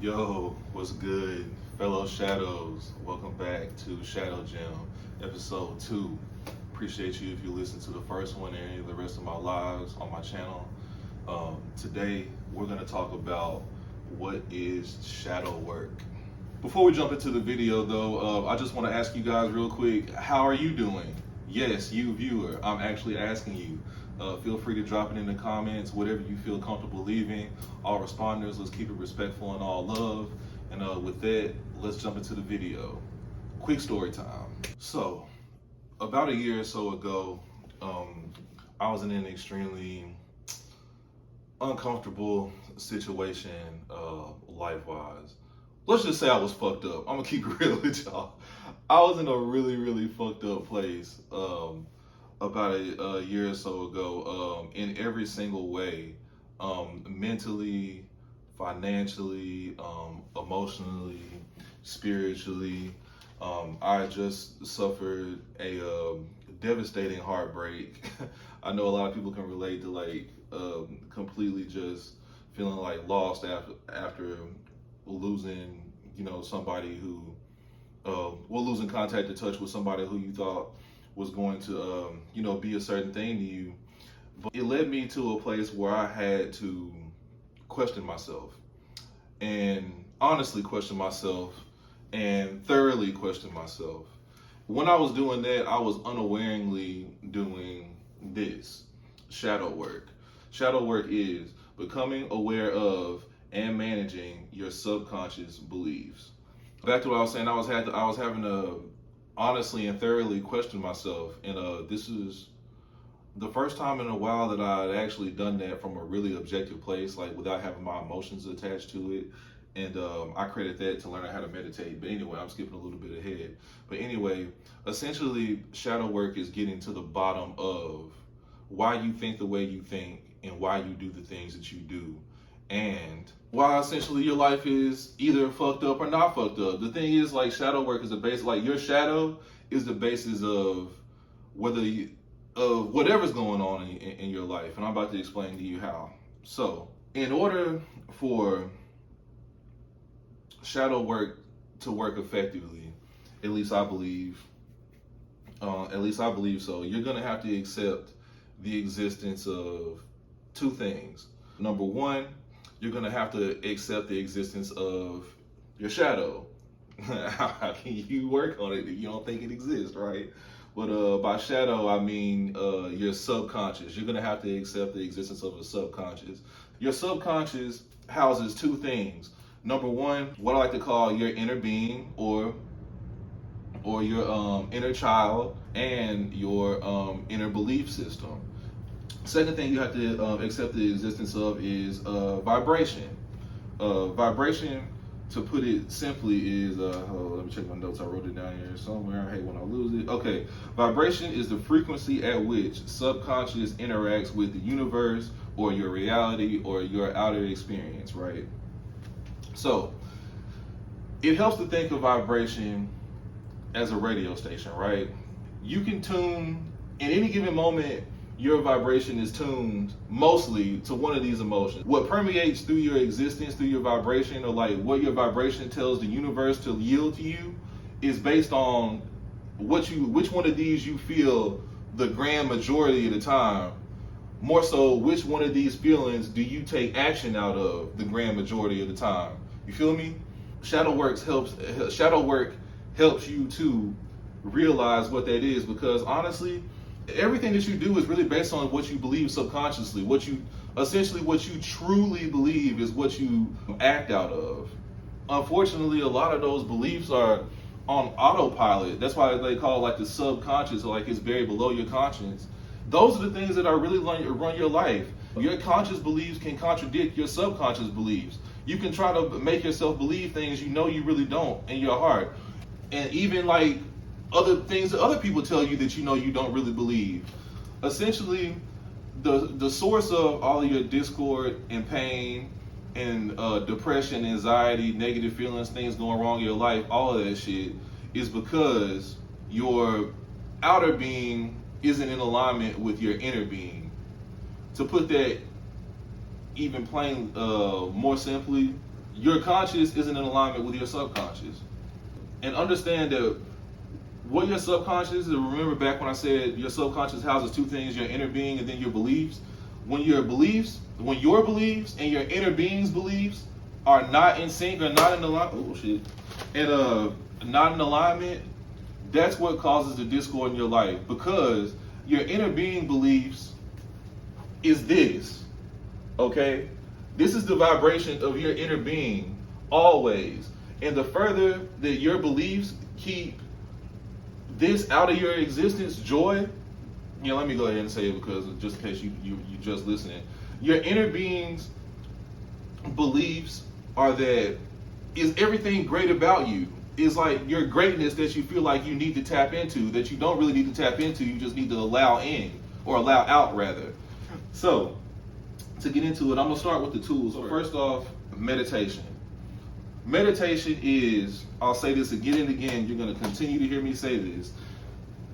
Yo, what's good, fellow shadows? Welcome back to Shadow Gem, episode 2. Appreciate you if you listen to the first one and any of the rest of my lives on my channel. Today, we're going to talk about what is shadow work. Before we jump into the video, though, I just want to ask you guys real quick, how are you doing? Yes, you viewer, I'm actually asking you. Feel free to drop it in the comments, whatever you feel comfortable leaving. All responders, let's keep it respectful and all love. And with that, let's jump into the video. Quick story time. So, about a year or so ago, I was in an extremely uncomfortable situation, life-wise. Let's just say I was fucked up. I'm gonna keep it real with y'all. I was in a really fucked up place. About a year or so ago, in every single way, mentally, financially, emotionally, spiritually. I just suffered a devastating heartbreak. I know a lot of people can relate to completely just feeling like lost after losing, somebody who, losing contact or touch with somebody who you thought was going to, be a certain thing to you. But it led me to a place where I had to question myself, and honestly question myself, and thoroughly question myself. When I was doing that, I was unawareingly doing this, shadow work. Shadow work is becoming aware of and managing your subconscious beliefs. Back to what I was saying, I was having to honestly and thoroughly question myself, and this is the first time in a while that I had actually done that from a really objective place, like without having my emotions attached to it. And I credit that to learning how to meditate. But anyway, I'm skipping a little bit ahead. But anyway, essentially, shadow work is getting to the bottom of why you think the way you think and why you do the things that you do, and why essentially your life is either fucked up or not fucked up. The thing is, like, shadow work is the base. Like, your shadow is the basis of whatever's going on in your life, and I'm about to explain to you how. So, in order for shadow work to work effectively, at least I believe so, you're gonna have to accept the existence of two things. Number one, you're gonna have to accept the existence of your shadow. How can you work on it if you don't think it exists, right? But by shadow, I mean your subconscious. You're gonna have to accept the existence of a subconscious. Your subconscious houses two things. Number one, what I like to call your inner being, or your inner child, and your inner belief system. Second thing you have to accept the existence of is vibration. Vibration, to put it simply, is let me check my notes. I wrote it down here somewhere. I hate when I lose it. Okay, vibration is the frequency at which subconscious interacts with the universe, or your reality, or your outer experience, right? So it helps to think of vibration as a radio station, right? You can tune in any given moment. Your vibration is tuned mostly to one of these emotions. What permeates through your existence, through your vibration, or like what your vibration tells the universe to yield to you, is based on which one of these you feel the grand majority of the time. More so, which one of these feelings do you take action out of the grand majority of the time? You feel me? Shadow work helps you to realize what that is, because honestly, everything that you do is really based on what you believe subconsciously. What you truly believe is what you act out of. Unfortunately, a lot of those beliefs are on autopilot. That's why they call it like the subconscious, or like it's buried below your conscience. Those are the things that are really run your life. Your conscious beliefs can contradict your subconscious beliefs. You can try to make yourself believe things you really don't in your heart. And even like other things that other people tell you that you don't really believe. Essentially, the source of all of your discord and pain and depression, anxiety, negative feelings, things going wrong in your life, all of that shit is because your outer being isn't in alignment with your inner being. To put that even plain more simply, your conscious isn't in alignment with your subconscious. And understand that what your subconscious is, remember back when I said your subconscious houses two things, your inner being and then your beliefs. When your beliefs and your inner being's beliefs are not in sync or not in alignment, not in alignment, that's what causes the discord in your life. Because your inner being beliefs is this, okay? This is the vibration of your inner being always. And the further that your beliefs keep this out of your existence, joy, let me go ahead and say it because just in case you just listening. Your inner being's beliefs are that is everything great about you. Is like your greatness that you feel like you need to tap into, that you don't really need to tap into, you just need to allow in, or allow out rather. So, to get into it, I'm going to start with the tools. So first off, meditation. Meditation is, I'll say this again and again, you're going to continue to hear me say this.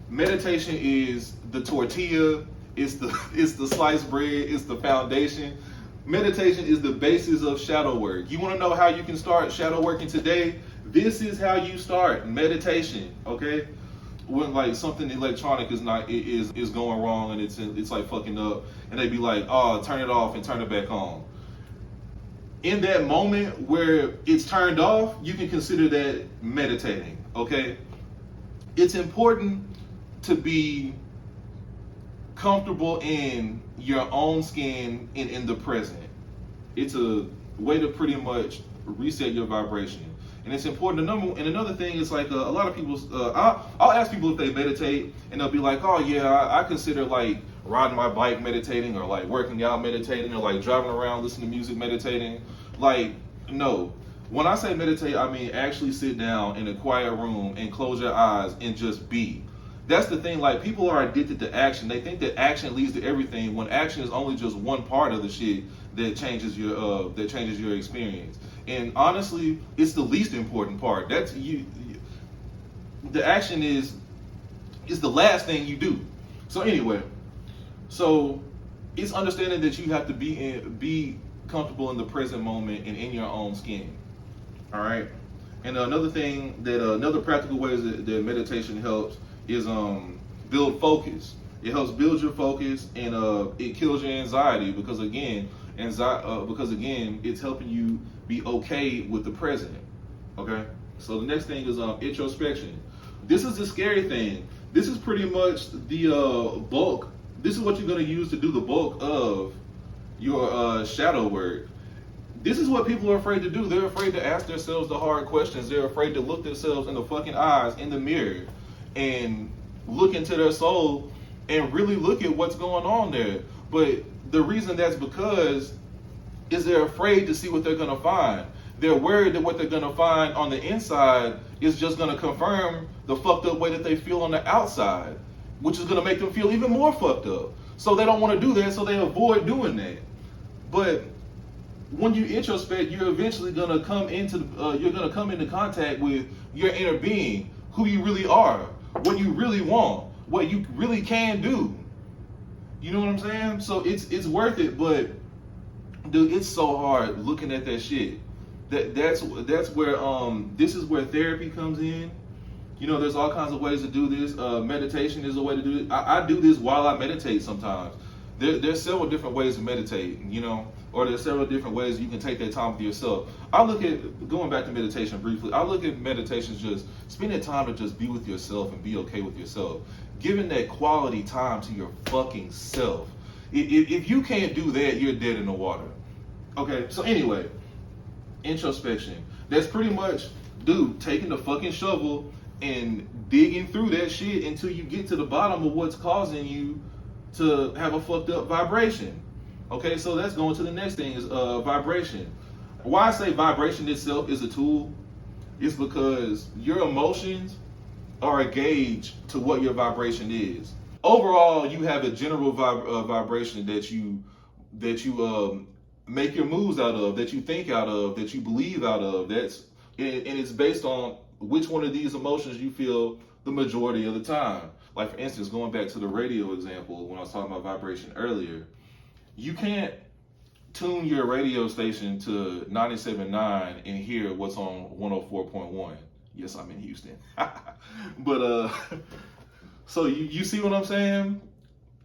Meditation is the tortilla, it's the sliced bread, it's the foundation. Meditation is the basis of shadow work. You want to know how you can start shadow working today? This is how you start meditation, okay? When like something electronic is going wrong and it's like fucking up, and they be like, oh, turn it off and turn it back on. In that moment where it's turned off, you can consider that meditating, okay? It's important to be comfortable in your own skin and in the present. It's a way to pretty much reset your vibration. And it's important to know. And another thing is like a lot of people, I'll ask people if they meditate, and they'll be like, oh yeah, I consider like riding my bike meditating, or like working out meditating, or like driving around listening to music meditating. Like, no. When I say meditate, I mean actually sit down in a quiet room and close your eyes and just be. That's the thing, like people are addicted to action. They think that action leads to everything, when action is only just one part of the shit that changes your experience. And honestly, it's the least important part. That's you. The action is the last thing you do. So anyway, so it's understanding that you have to be comfortable in the present moment and in your own skin. All right. And another thing another practical way that meditation helps is build focus. It helps build your focus, and it kills your anxiety because again, it's helping you be okay with the present. Okay. So the next thing is introspection. This is the scary thing. This is pretty much the bulk. This is what you're going to use to do the bulk of your shadow work. This is what people are afraid to do. They're afraid to ask themselves the hard questions. They're afraid to look themselves in the fucking eyes in the mirror and look into their soul and really look at what's going on there. But the reason that's because is they're afraid to see what they're going to find. They're worried that what they're going to find on the inside is just going to confirm the fucked up way that they feel on the outside, which is going to make them feel even more fucked up. So they don't want to do that, so they avoid doing that. But when you introspect, you're eventually going to come into contact with your inner being, who you really are, what you really want, what you really can do. You know what I'm saying? So it's worth it, but dude, it's so hard looking at that shit. That's where this is where therapy comes in. You know, there's all kinds of ways to do this. Meditation is a way to do it. I do this while I meditate sometimes. There's several different ways to meditate, you know, or there's several different ways you can take that time with yourself. I look at, going back to meditation briefly, I look at meditation as just spending time to just be with yourself and be okay with yourself. Giving that quality time to your fucking self. If you can't do that, you're dead in the water. Okay, so anyway, introspection. That's pretty much, dude, taking the fucking shovel and digging through that shit until you get to the bottom of what's causing you to have a fucked up vibration. Okay, so that's going to the next thing is vibration. Why I say vibration itself is a tool is because your emotions are a gauge to what your vibration is. Overall, you have a general vibration that you make your moves out of, that you think out of, that you believe out of. And it's based on which one of these emotions you feel the majority of the time. Like for instance, going back to the radio example when I was talking about vibration earlier, you can't tune your radio station to 97.9 and hear what's on 104.1. Yes, I'm in Houston. But so you see what I'm saying?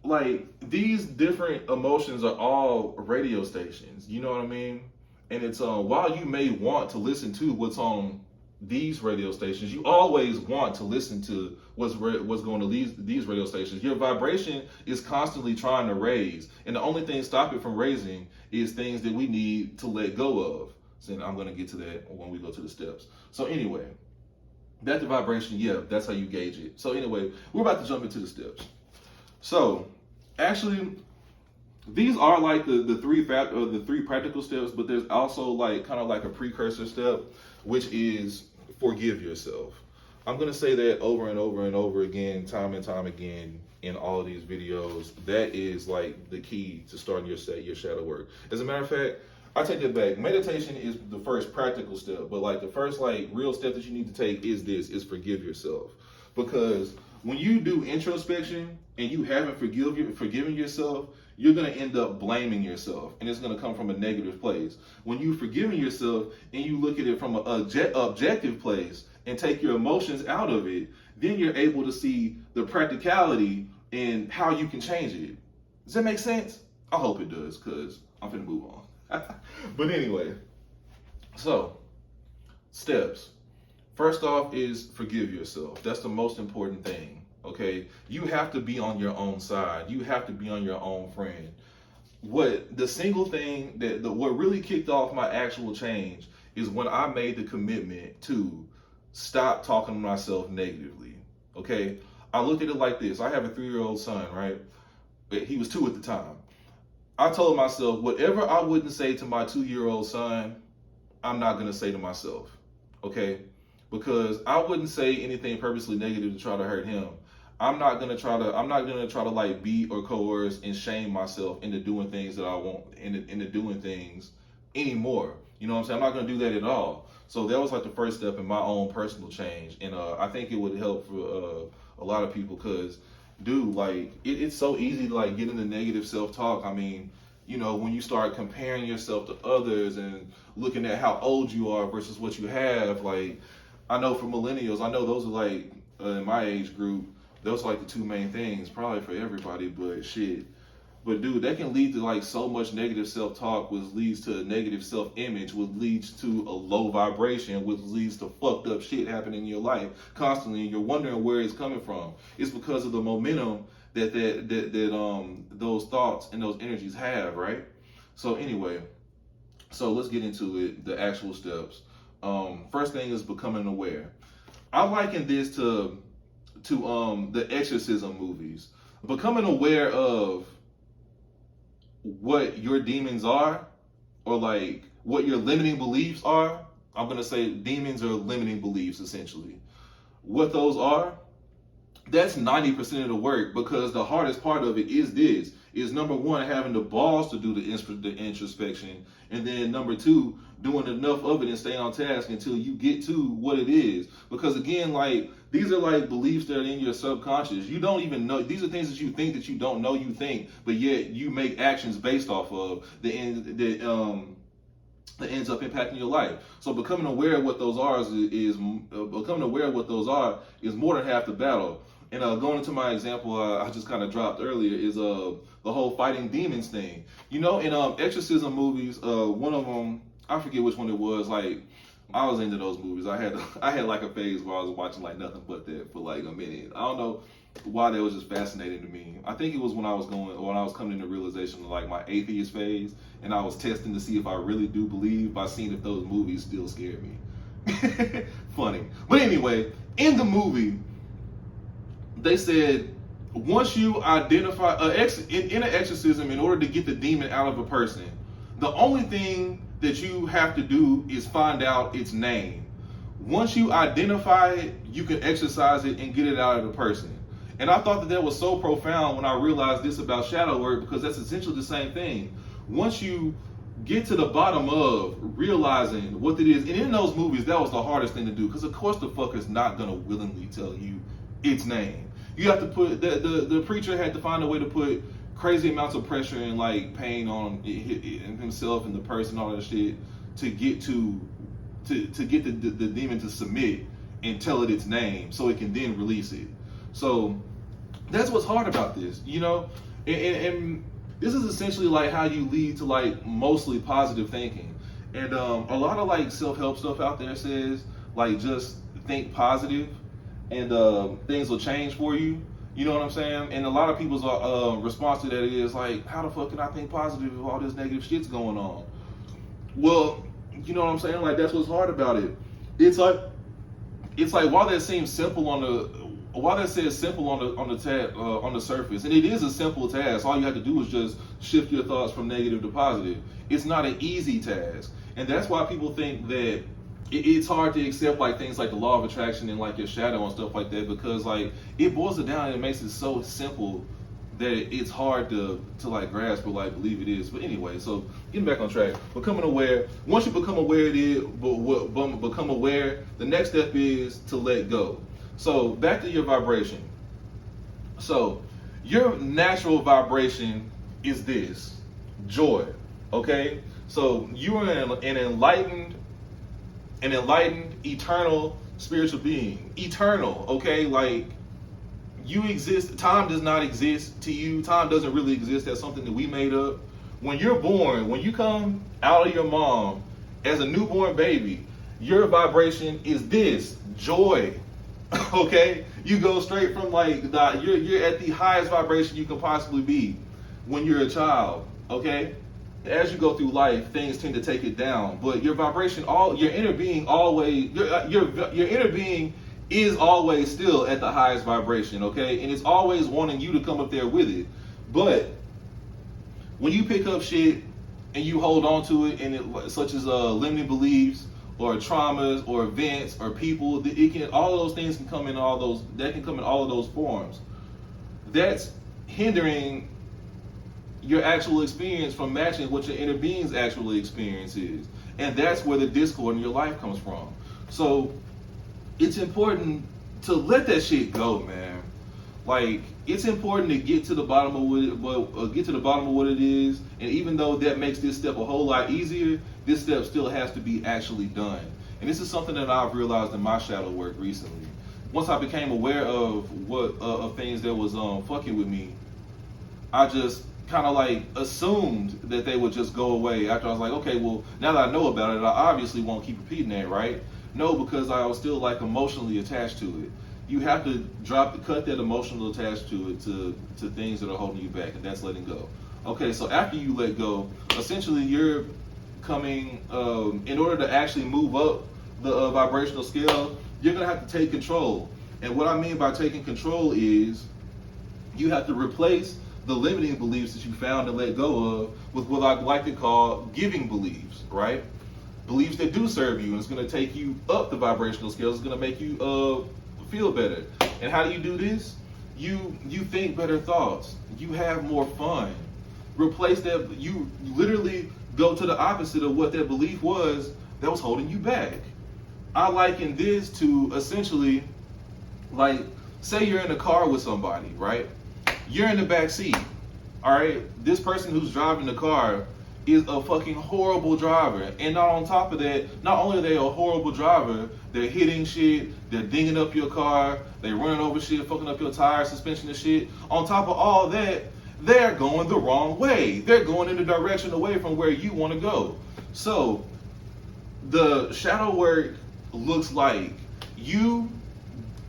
Like, these different emotions are all radio stations, you know what I mean? And it's while you may want to listen to what's on these radio stations, you always want to listen to what's going to these radio stations. Your vibration is constantly trying to raise, and the only thing stopping it from raising is things that we need to let go of. So I'm going to get to that when we go to the steps. So anyway, that's the vibration. Yeah, that's how you gauge it. So anyway, we're about to jump into the steps. So actually, these are like the three practical steps, but there's also like kind of like a precursor step, which is forgive yourself. I'm gonna say that over and over and over again, time and time again in all of these videos. That is like the key to starting your shadow work. As a matter of fact, I take that back. Meditation is the first practical step, but like the first like real step that you need to take is forgive yourself. Because when you do introspection and you haven't forgiven yourself, you're going to end up blaming yourself, and it's going to come from a negative place. When you've forgiven yourself and you look at it from an objective place and take your emotions out of it, then you're able to see the practicality and how you can change it. Does that make sense? I hope it does, because I'm finna move on. But anyway, so steps. First off is forgive yourself. That's the most important thing. Okay, you have to be on your own side. You have to be on your own friend. What really kicked off my actual change is when I made the commitment to stop talking to myself negatively. Okay, I look at it like this. I have a 3-year-old son, right? He was 2 at the time. I told myself, whatever I wouldn't say to my 2-year-old son, I'm not gonna say to myself. Okay, because I wouldn't say anything purposely negative to try to hurt him. I'm not gonna try to like beat or coerce and shame myself into doing things that I want, into doing things anymore. You know what I'm saying? I'm not gonna do that at all. So that was like the first step in my own personal change, and I think it would help for a lot of people, because, dude, like it's so easy to like get into negative self-talk. I mean, you know, when you start comparing yourself to others and looking at how old you are versus what you have, like, I know for millennials, I know those are like in my age group, those are like the 2 main things, probably for everybody, but shit. But dude, that can lead to like so much negative self-talk, which leads to a negative self-image, which leads to a low vibration, which leads to fucked up shit happening in your life constantly, and you're wondering where it's coming from. It's because of the momentum that those thoughts and those energies have, right? So anyway, so let's get into it, the actual steps. First thing is becoming aware. I liken this to the Exorcism movies. Becoming aware of what your demons are, or like what your limiting beliefs are. I'm gonna say demons are limiting beliefs, essentially. What those are, that's 90% of the work, because the hardest part of it is number one, having the balls to do the introspection, and then number 2, doing enough of it and staying on task until you get to what it is. Because again, like, these are like beliefs that are in your subconscious. You don't even know. These are things that you think that you don't know you think, but yet you make actions based off of that ends up impacting your life. So becoming aware of what those are is more than half the battle. And going into my example I just kind of dropped earlier is the whole fighting demons thing. You know, in exorcism movies, one of them, I forget which one it was. Like, I was into those movies. I had like a phase where I was watching like nothing but that for like a minute. I don't know why that was just fascinating to me. I think it was when I was coming into realization of like my atheist phase, and I was testing to see if I really do believe by seeing if those movies still scared me. Funny. But anyway, in the movie, they said once you identify in an exorcism, in order to get the demon out of a person, the only thing that you have to do is find out its name. Once you identify it, you can exorcise it and get it out of the person. And I thought that was so profound when I realized this about shadow work, because that's essentially the same thing. Once you get to the bottom of realizing what it is, and in those movies, that was the hardest thing to do, because of course the fucker's not gonna willingly tell you its name. You have to put the preacher had to find a way to put crazy amounts of pressure and like pain on himself and the person, all that shit, to get the demon to submit and tell it its name so it can then release it. So that's what's hard about this, you know? And this is essentially like how you lead to like mostly positive thinking. And a lot of like self-help stuff out there says like just think positive and things will change for you. You know what I'm saying? And a lot of people's response to that is like, how the fuck can I think positive if all this negative shit's going on? Well, you know what I'm saying? Like that's what's hard about it. It's like while that seems simple on the surface, and it is a simple task. All you have to do is just shift your thoughts from negative to positive. It's not an easy task, and that's why people think that it's hard to accept like things like the law of attraction and like your shadow and stuff like that, because like it boils it down and it makes it so simple that it's hard to like grasp or like believe it is. But anyway, so getting back on track, becoming aware. Once you become aware become aware, the next step is to let go. So back to your vibration. So your natural vibration is this: joy. Okay? So you are an enlightened, eternal spiritual being. Eternal, okay? Like you exist. Time does not exist to you. Time doesn't really exist. That's something that we made up. When you're born, when you come out of your mom as a newborn baby, your vibration is this: joy. Okay? You go straight from like you're at the highest vibration you can possibly be when you're a child. Okay? As you go through life, things tend to take it down, but your vibration, your inner being always, your inner being is always still at the highest vibration, okay? And it's always wanting you to come up there with it. But when you pick up shit and you hold on to it, and such as limiting beliefs or traumas or events or people, all of those things can come in all of those forms. That's hindering your actual experience from matching what your inner being's actual experience is. And that's where the discord in your life comes from. So it's important to let that shit go, man. Like, it's important to get to the bottom of what it is. And even though that makes this step a whole lot easier, this step still has to be actually done. And this is something that I've realized in my shadow work recently. Once I became aware of of things that was fucking with me, I just kind of like assumed that they would just go away after I was like, okay, well, now that I know about it, I obviously won't keep repeating that, right? No, because I was still like emotionally attached to it. You have to cut that emotional attached to it to things that are holding you back, and that's letting go. Okay, so after you let go, essentially you're coming, in order to actually move up the vibrational scale, you're gonna have to take control. And what I mean by taking control is you have to replace the limiting beliefs that you found and let go of with what I like to call giving beliefs, right? Beliefs that do serve you, and it's going to take you up the vibrational scale. It's going to make you feel better. And how do you do this? You think better thoughts. You have more fun. Replace that. You literally go to the opposite of what that belief was that was holding you back. I liken this to essentially, like, say you're in a car with somebody, right? You're in the back seat, all right? This person who's driving the car is a fucking horrible driver. And on top of that, not only are they a horrible driver, they're hitting shit, they're dinging up your car, they're running over shit, fucking up your tires, suspension and shit. On top of all that, they're going the wrong way. They're going in the direction away from where you want to go. So the shadow work looks like you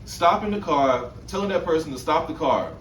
stopping the car, telling that person to stop the car,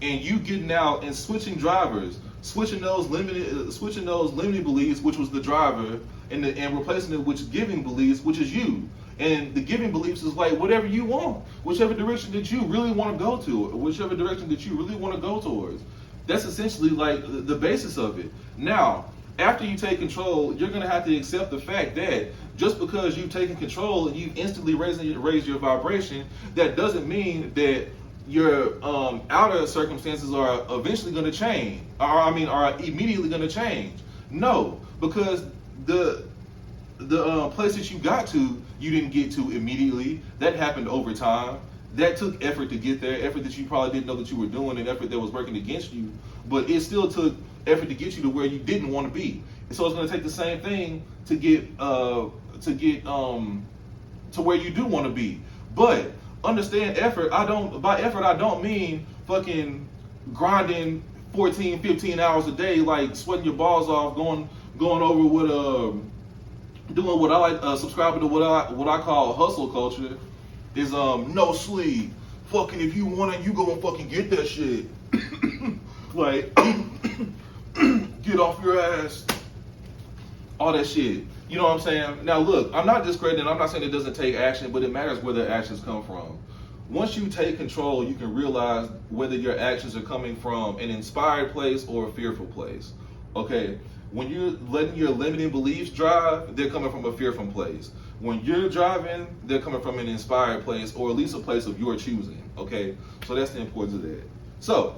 and you getting out and switching drivers, switching those limiting beliefs, which was the driver, and replacing it with giving beliefs, which is you. And the giving beliefs is like whatever you want, whichever direction that you really want to go to, or whichever direction that you really want to go towards. That's essentially like the basis of it. Now, after you take control, you're going to have to accept the fact that just because you've taken control and you've instantly raised your vibration, that doesn't mean that your outer circumstances are eventually going to change, are immediately going to change. No, because the place that you got to, you didn't get to immediately. That happened over time. that took effort to get there, effort that you probably didn't know that you were doing, and effort that was working against you, but it still took effort to get you to where you didn't want to be. And so it's going to take the same thing to get to where you do want to be. But understand effort. By effort I don't mean fucking grinding 14, 15 hours a day, like sweating your balls off, going over with doing what I like, subscribing to what I call hustle culture, is no sleep. Fucking if you want it, you go and fucking get that shit. Like get off your ass. All that shit. You know what I'm saying? Now look, I'm not discrediting, I'm not saying it doesn't take action, but it matters where the actions come from. Once you take control, you can realize whether your actions are coming from an inspired place or a fearful place. Okay? When you're letting your limiting beliefs drive, they're coming from a fearful place. When you're driving, they're coming from an inspired place, or at least a place of your choosing. Okay? So that's the importance of that. So,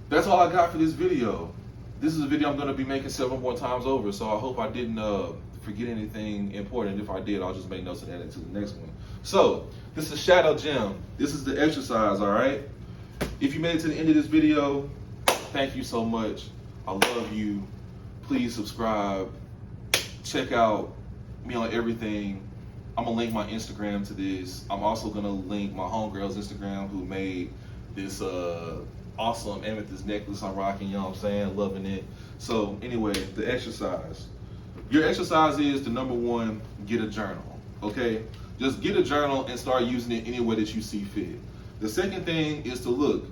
that's all I got for this video. This is a video I'm going to be making several more times over, so I hope I didn't forget anything important. If I did, I'll just make notes and add it to the next one. So, this is Shadow Gem. This is the exercise, all right? If you made it to the end of this video, thank you so much. I love you. Please subscribe. Check out me on everything. I'm going to link my Instagram to this. I'm also going to link my homegirl's Instagram, who made this awesome amethyst necklace I'm rocking, you know what I'm saying? Loving it. So anyway, the exercise. Your exercise is to, number one, get a journal, okay? Just get a journal and start using it any way that you see fit. The second thing is to look.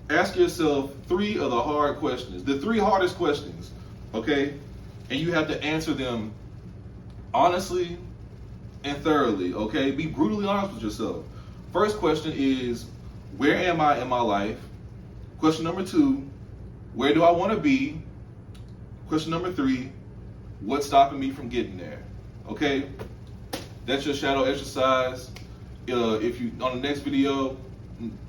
Ask yourself 3 of the hard questions, the 3 hardest questions, okay? And you have to answer them honestly and thoroughly, okay? Be brutally honest with yourself. First question is, where am I in my life? Question number 2, where do I want to be? Question number 3, what's stopping me from getting there? Okay? That's your shadow exercise. If you, on the next video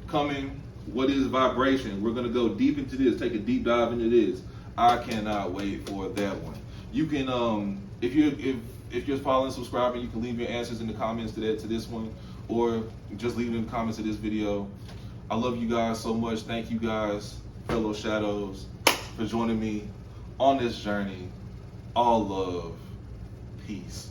coming, what is vibration? We're going to go deep into this, take a deep dive into this. I cannot wait for that one. You can, if you're following and subscribing, you can leave your answers in the comments to this one, or just leave it in the comments of this video. I love you guys so much. Thank you guys, fellow shadows, for joining me on this journey. All love. Peace.